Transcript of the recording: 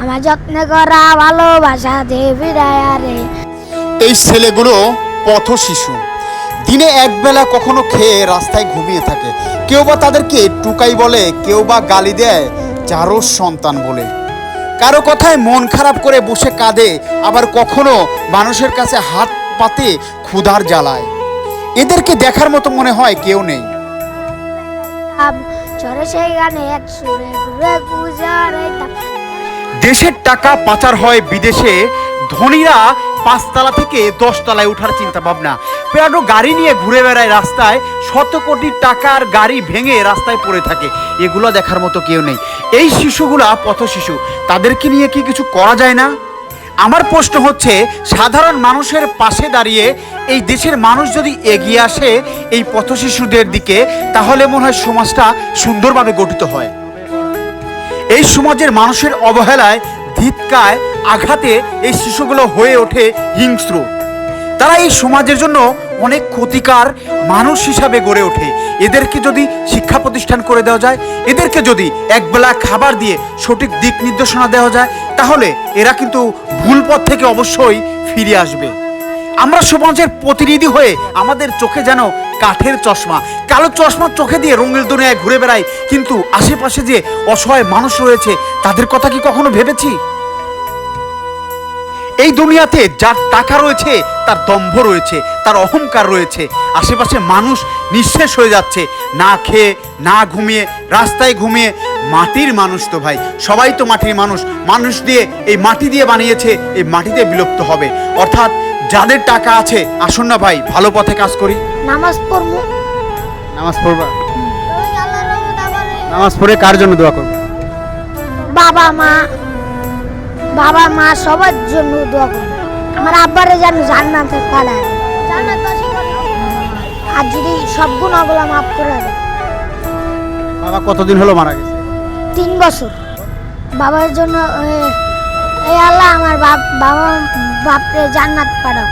আমার যত্ন করা ভালোবাসা দে ফিরায়া রে। এই ছেলেগুলো পথ শিশু, দিনে একবেলা কখনো খেয়ে রাস্তায় ঘুমিয়ে থাকে। কেউ বা তাদেরকে টুকাই বলে, কেউ বা গালি দেয় যারও সন্তান বলে। কারো কথায় মন খারাপ করে বসে কাঁদে, আবার কখনো মানুষের কাছে হাত পাতে ক্ষুধার জ্বালায়। এদেরকে দেখার মতো মনে হয় কেউ নেই। চরে সেই গানে এক সুরে ঘুরে গুজারাইতাম। দেশের টাকা পাচার হয় বিদেশে, ধনীরা 5 তলা থেকে 10 তলায় ওঠার চিন্তা ভাবনা। প্রায় গাড়ি নিয়ে ঘুরে বেড়ায় রাস্তায়, শত কোটি টাকার গাড়ি ভেঙে রাস্তায় পড়ে থাকে। এগুলো দেখার মতো কেউ নেই। এই শিশুগুলা পথ শিশু, তাদেরকে নিয়ে কি কিছু করা যায় না? আমার প্রশ্ন হচ্ছে, সাধারণ মানুষের পাশে দাঁড়িয়ে এই দেশের মানুষ যদি এগিয়ে আসে এই পথ শিশুদের দিকে, তাহলে মনে হয় সমাজটা সুন্দরভাবে গঠিত হয়। এই সমাজের মানুষের অবহেলায়, ধিক্কায়, আঘাতে এই শিশুগুলো হয়ে ওঠে হিংস্র। তারা এই সমাজের জন্য অনেক ক্ষতিকার মানুষ হিসাবে গড়ে ওঠে। এদেরকে যদি শিক্ষা প্রতিষ্ঠান করে দেওয়া যায়, এদেরকে যদি একবেলা খাবার দিয়ে সঠিক দিক নির্দেশনা দেওয়া যায়, তাহলে এরা কিন্তু ভুল পথ থেকে অবশ্যই ফিরে আসবে। আমরা সমাজের প্রতিনিধি হয়ে আমাদের চোখে যেন কাঠের চশমা, কালো চশমা চোখে দিয়ে রঙের দুনিয়ায় ঘুরে বেড়াই, কিন্তু আশেপাশে যে অসহায় মানুষ রয়েছে তাদের কথা কি কখনো ভেবেছি? এই দুনিয়াতে যার টাকা রয়েছে, তার দম্ভ রয়েছে, তার অহংকার রয়েছে। আশেপাশে মানুষ নিঃশেষ হয়ে যাচ্ছে, না খেয়ে, না ঘুমিয়ে, রাস্তায় ঘুমিয়ে। মাটির মানুষ তো ভাই, সবাই তো মাটির মানুষ। মানুষ দিয়ে, এই মাটি দিয়ে বানিয়েছে, এই মাটিতে বিলুপ্ত হবে। অর্থাৎ যাদের টাকা আছে, আসুন না ভাই ভালো পথে কাজ করি। নামাজ পড়বো। নামাজ পড়বা? নামাজ পড়ে কার জন্য দোয়া করবো? বাবা মা সবার জন্য দোয়া করবো। আমার আব্বারে যেন জান্নাতে পাঠায়, আর যদি সব গুনাহগুলো মাফ করে দেয়। বাবা কতদিন হলো মারা গেছে? 3 বছর। বাবার জন্য এই আল্লাহ আমার বাপরে জান্নাত পাঠাও।